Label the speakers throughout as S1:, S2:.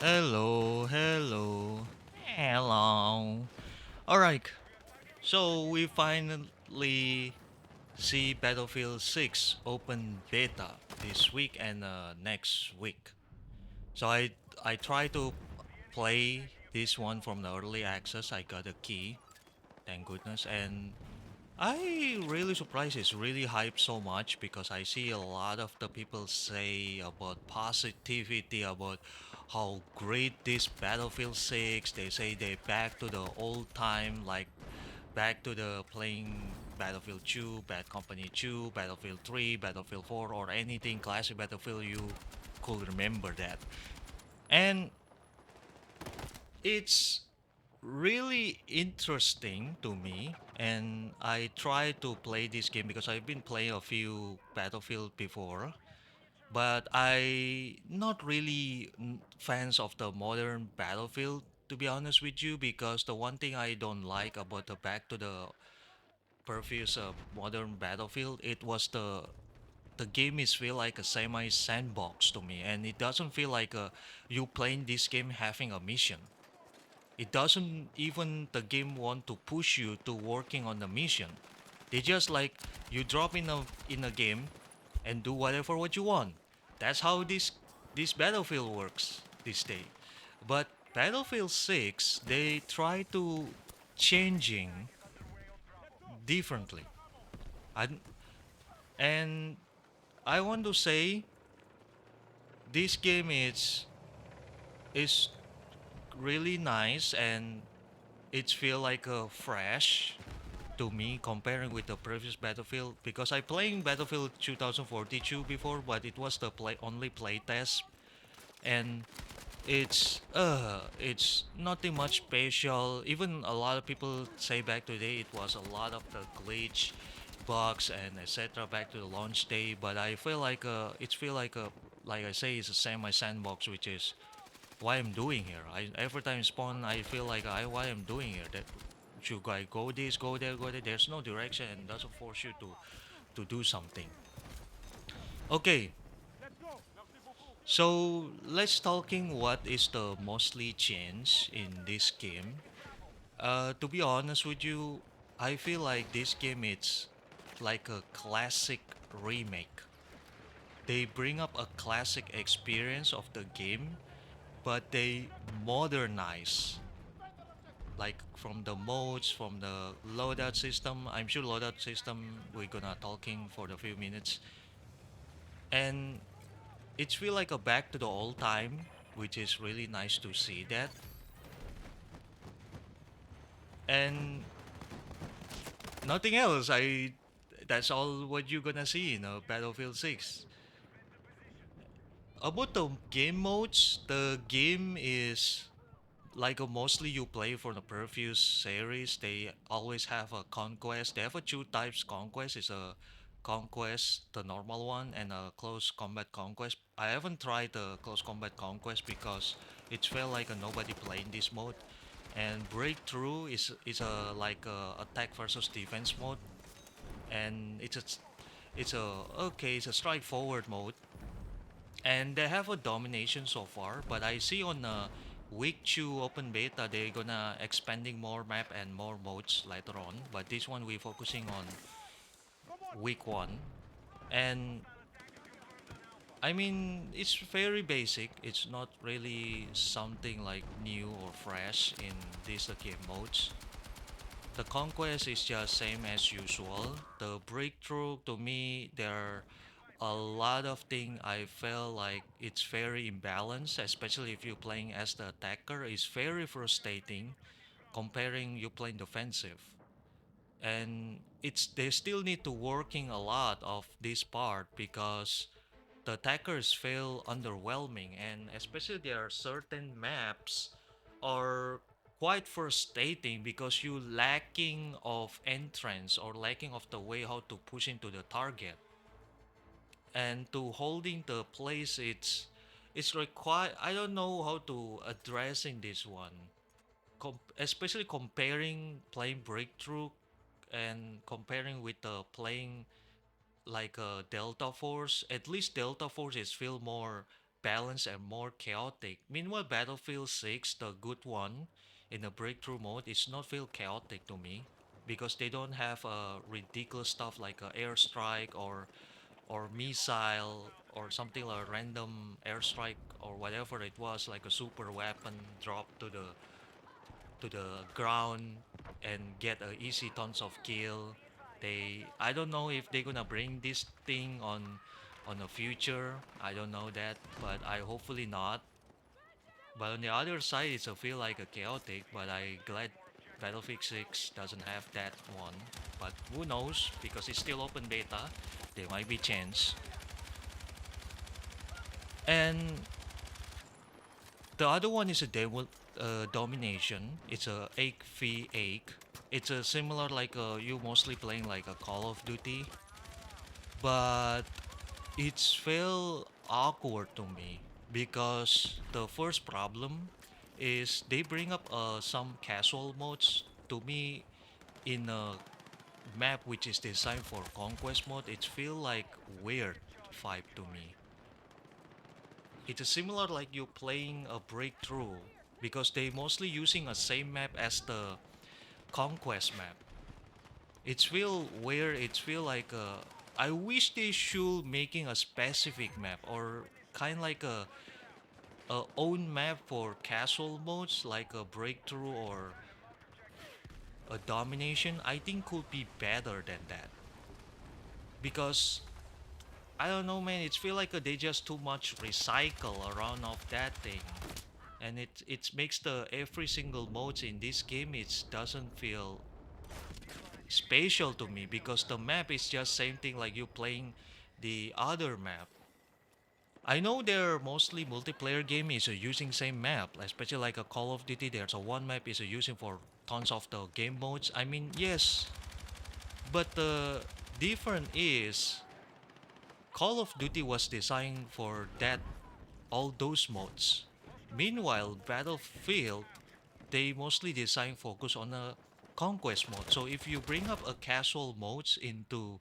S1: Hello, hello, hello. Alright, so we finally see Battlefield 6 open beta this week and next week. So I try to play this one from the early access. I got a key, thank goodness, and I really surprised it's really hyped so much because I see a lot of the people say about positivity about how great this Battlefield 6. They say they back to the old time, like back to the playing Battlefield 2, Bad Company 2, Battlefield 3, Battlefield 4, or anything classic Battlefield you could remember that. And it's really interesting to me, and I try to play this game because I've been playing a few Battlefield before, but I not really fans of the modern Battlefield, to be honest with you, because the one thing I don't like about the back to the previous modern Battlefield, it was the game is feel like a semi sandbox to me, and it doesn't feel like you playing this game having a mission. It doesn't even the game want to push you to working on the mission. They just like you drop in a game and do whatever what you want. That's how this Battlefield works this day. But Battlefield 6 they try to changing differently. I, and I want to say this game is really nice and it feel like a fresh to me comparing with the previous Battlefield because I playing Battlefield 2042 before, but it was the only play test, and it's nothing much special. Even a lot of people say back today it was a lot of the glitch, bugs and etc. back to the launch day, but I feel like it's feel like I say it's a semi sandbox, which is why I'm doing here. I every time spawn, I feel like I why I'm doing here. That should I go this, go there, go there. There's no direction and doesn't force you to do something. Okay, so let's talking what is the mostly change in this game. To be honest with you, I feel like this game it's like a classic remake. They bring up a classic experience of the game, but they modernize like from the modes, from the loadout system. I'm sure loadout system we're gonna talking for the few minutes, and it's feel like a back to the old time, which is really nice to see that. And nothing else. That's all what you're gonna see in Battlefield 6. About the game modes, the game is like mostly you play for the previous series. They always have a conquest. They have a two types conquest. It's a conquest, the normal one, and a close combat conquest. I haven't tried the close combat conquest because it felt like nobody playing this mode. And breakthrough is a like a attack versus defense mode, and it's a strike forward mode, and they have a domination so far, but I see on week 2 open beta they're gonna expanding more map and more modes later on, but this one we're focusing on week 1. And I mean it's very basic, it's not really something like new or fresh in these game modes. The conquest is just same as usual. The breakthrough to me there are a lot of thing I feel like it's very imbalanced, especially if you're playing as the attacker. It's very frustrating comparing you playing defensive. And it's they still need to working a lot of this part because the attackers feel underwhelming, and especially there are certain maps are quite frustrating because you lacking of entrance or lacking of the way how to push into the target, and to holding the place it's required. I don't know how to addressing this one. Especially comparing playing breakthrough and comparing with the playing like Delta Force. At least Delta Force is feel more balanced and more chaotic. Meanwhile, Battlefield 6, the good one, in the breakthrough mode, it's not feel chaotic to me because they don't have ridiculous stuff like a airstrike or missile or something like a random airstrike or whatever it was, like a super weapon drop to the ground and get a easy tons of kill. I don't know if they're gonna bring this thing on the future. I don't know that, but I hopefully not. But on the other side, it's a feel like a chaotic. But I glad Battlefield 6 doesn't have that one. But who knows? Because it's still open beta, there might be chance. And the other one is a domination. It's a 8v8. It's a similar like you mostly playing like a Call of Duty, but it's feel awkward to me because the first problem is they bring up some casual modes to me in a map which is designed for conquest mode. It feel like weird vibe to me. It's a similar like you playing a breakthrough because they mostly using a same map as the conquest map. It's feel weird. It's feel like I wish they should making a specific map or kind like a own map for casual modes like a breakthrough or a domination. I think could be better than that because I don't know, man. It's feel like they just too much recycle around of that thing, and it makes the every single modes in this game it doesn't feel spatial to me because the map is just same thing like you playing the other map. I know they're mostly multiplayer game is using same map, especially like a Call of Duty. There's a one map is using for tons of the game modes. I mean, yes, but the difference is Call of Duty was designed for that all those modes. Meanwhile, Battlefield they mostly design focus on a conquest mode. So if you bring up a casual modes into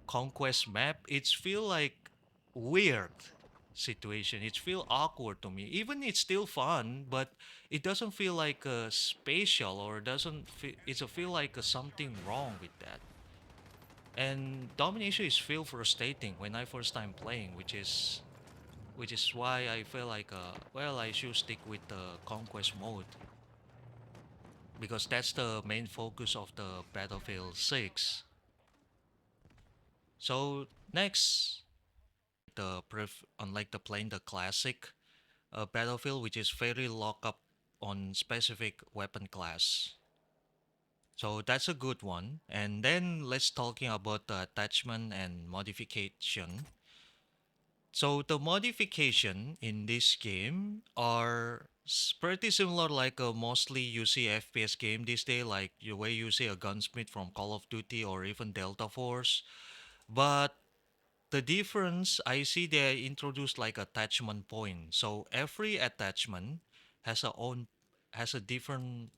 S1: conquest map, it's feel like weird situation. It feel awkward to me. Even it's still fun, but it doesn't feel like spatial or doesn't feel. It's a feel like something wrong with that. And domination is feel frustrating when I first time playing, which is why I feel like well I should stick with the conquest mode because that's the main focus of the Battlefield 6. So next, unlike the playing the classic Battlefield, which is very locked up on specific weapon class. So that's a good one. And then let's talking about the attachment and modification. So the modification in this game are pretty similar like mostly you see FPS game these days, like the way you see a gunsmith from Call of Duty or even Delta Force. But the difference I see they introduced like attachment point. So every attachment has a different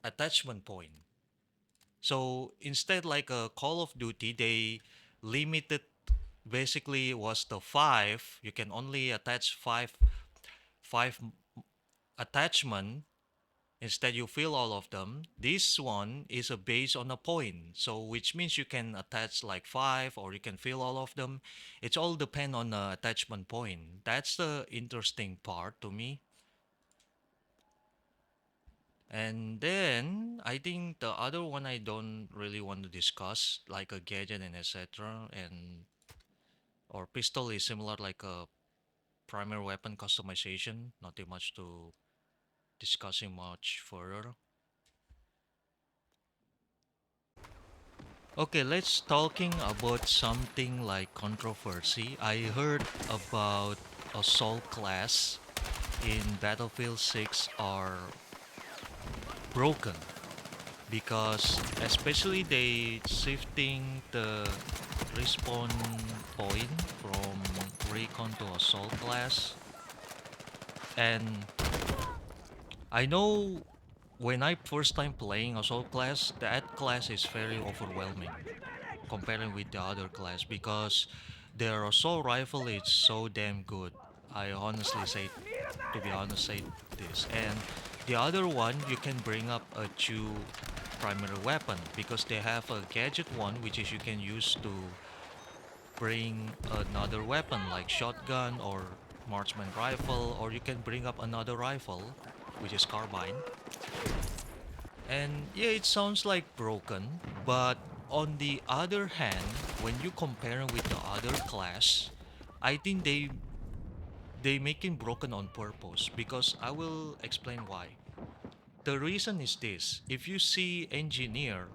S1: attachment point. So instead like a Call of Duty, they limited basically was the five. You can only attach five attachment. Instead, you fill all of them. This one is a based on a point, so which means you can attach like five or you can fill all of them. It's all depend on the attachment point. That's the interesting part to me. And then I think the other one I don't really want to discuss, like a gadget and etc. And or pistol is similar like a primary weapon customization. Nothing much to discussing much further. Okay, let's talking about something like controversy. I heard about assault class in Battlefield 6 are broken because especially they shifting the respawn point from recon to assault class. And I know when I first time playing assault class, that class is very overwhelming comparing with the other class because Their assault rifle is so damn good. I honestly say, to be honest, say this. And the other one, you can bring up a two primary weapon because they have a gadget one, which is you can use to bring another weapon like shotgun or marksman rifle, or you can bring up another rifle, which is carbine. And yeah, it sounds like broken, but on the other hand, when you compare it with the other class, I think they making broken on purpose because I will explain why. The reason is this: if you see engineer,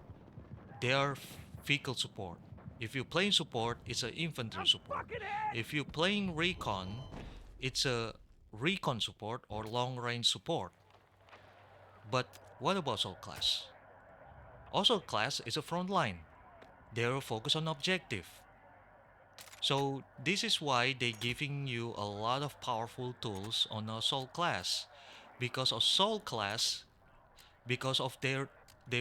S1: they are vehicle support. If you're playing support, it's an infantry support. If you're playing recon, it's a recon support or long range support. But what about assault class? Assault class is a front line. They're focused on objective. So this is why they're giving you a lot of powerful tools on assault class. Because assault class, because of they're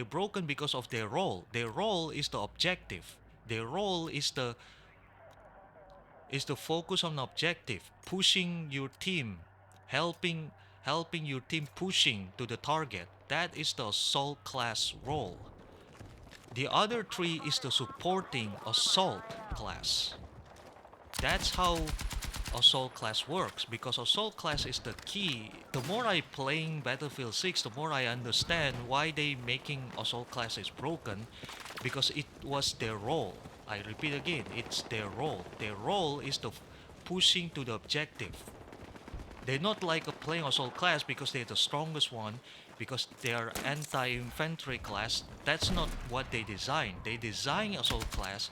S1: broken because of their role. Their role is the objective. Their role is the focus on objective, pushing your team, helping helping your team pushing to the target. That is the assault class role. The other three is the supporting assault class. That's how assault class works because assault class is the key. The more I playing Battlefield 6, the more I understand why they making assault class is broken because it was their role. I repeat again, it's their role. Their role is the pushing to the objective. They're not like a playing assault class because they're the strongest one, because they are anti-infantry class. That's not what they design. They design assault class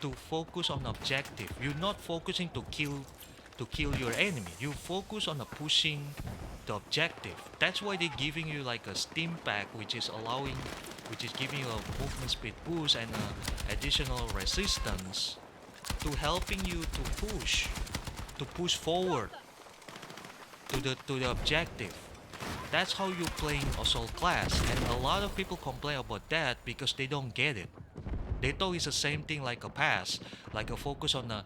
S1: to focus on objective. You're not focusing to kill your enemy. You focus on the pushing the objective. That's why they're giving you like a steam pack, which is giving you a movement speed boost and additional resistance to helping you to push forward to the objective. That's how you playing assault class, and a lot of people complain about that because they don't get it. They thought it's the same thing like a pass, like a focus on the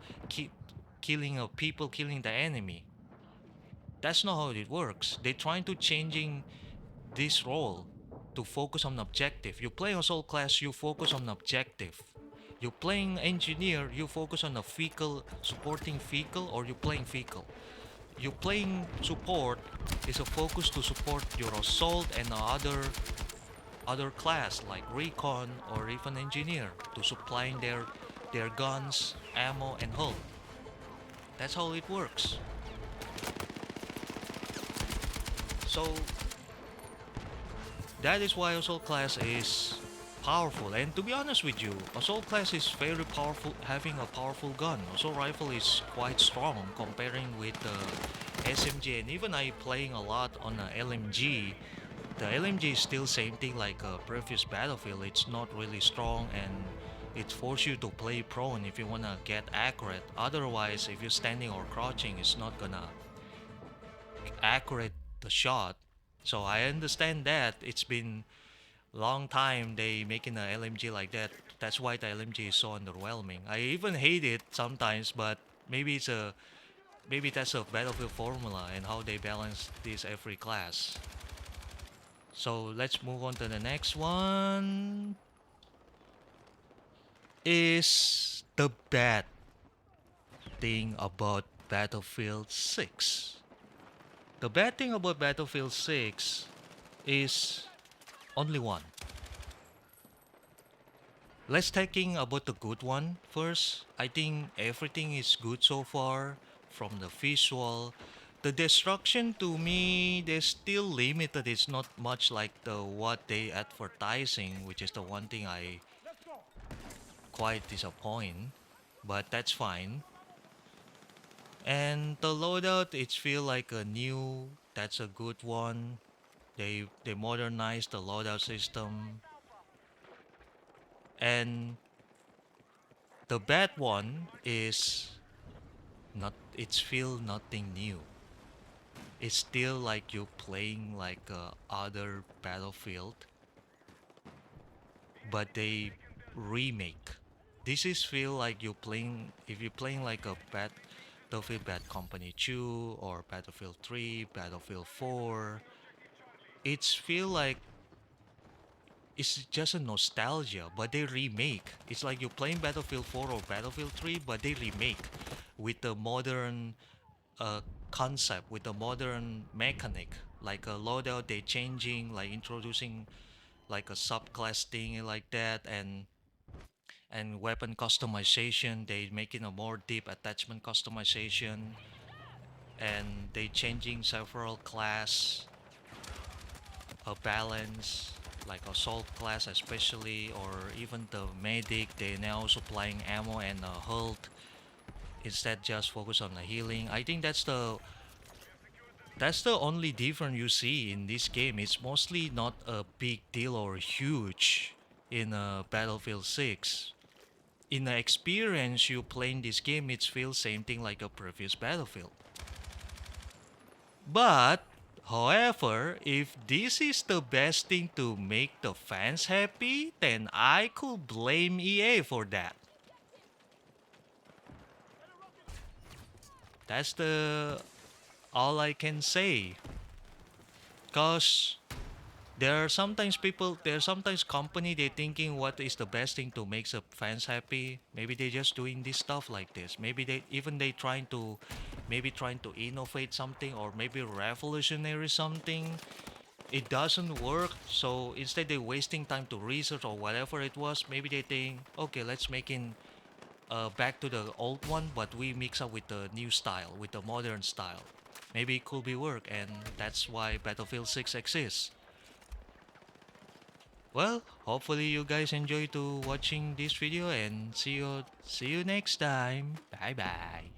S1: killing of people, killing the enemy. That's not how it works. They're trying to changing this role to focus on objective. You play assault class, you focus on objective. You playing engineer, you focus on the vehicle, supporting vehicle, or you playing vehicle. You playing support is a focus to support your assault and other class like recon or even engineer to supplying their guns, ammo, and hull. That's how it works. So that is why assault class is powerful. And to be honest with you, assault class is very powerful, having a powerful gun. Assault rifle is quite strong comparing with the SMG, and even I playing a lot on the LMG. The LMG is still same thing like a previous Battlefield. It's not really strong and it forces you to play prone if you wanna get accurate. Otherwise, if you're standing or crouching, it's not gonna accurate the shot. So I understand that it's been long time they making a LMG like that. That's why the LMG is so underwhelming. I even hate it sometimes, but maybe it's a maybe that's a Battlefield formula and how they balance this every class. So let's move on to the next one. Is the bad thing about Battlefield 6. The bad thing about Battlefield 6 is only one. Let's taking about the good one first. I think everything is good so far, from the visual. The destruction to me, they're still limited. It's not much like the what they advertising, which is the one thing I quite disappoint. But that's fine. And the loadout, it feel like a new. That's a good one. They modernized the loadout system, and the bad one is not. It's feel nothing new. It's still like you playing like other Battlefield, but they remake. This is feel like you playing if you're playing like a Battlefield Bad Company 2 or Battlefield 3, Battlefield 4. It's feel like it's just a nostalgia, but they remake. It's like you're playing Battlefield 4 or Battlefield 3, but they remake with the modern uh, concept, with the modern mechanic. Like a loadout, they changing, like introducing like a subclass thing like that, and weapon customization. They making a more deep attachment customization, and they changing several class balance, like assault class especially, or even the medic. They now supplying ammo and health instead just focus on the healing. I think that's the only difference you see in this game. It's mostly not a big deal or huge in Battlefield 6. In the experience you playing this game, it feels same thing like a previous Battlefield. But, however, if this is the best thing to make the fans happy, then I could blame EA for that. That's the all I can say. Cause there are sometimes company they thinking what is the best thing to make the fans happy. Maybe they just doing this stuff like this. Maybe they trying to maybe trying to innovate something or maybe revolutionary something. It doesn't work, so instead they wasting time to research or whatever it was. Maybe they think, okay, let's make in back to the old one, but we mix up with the new style, with the modern style. Maybe it could be work, and that's why Battlefield 6 exists. Well, hopefully you guys enjoy to watching this video, and see you next time. Bye bye.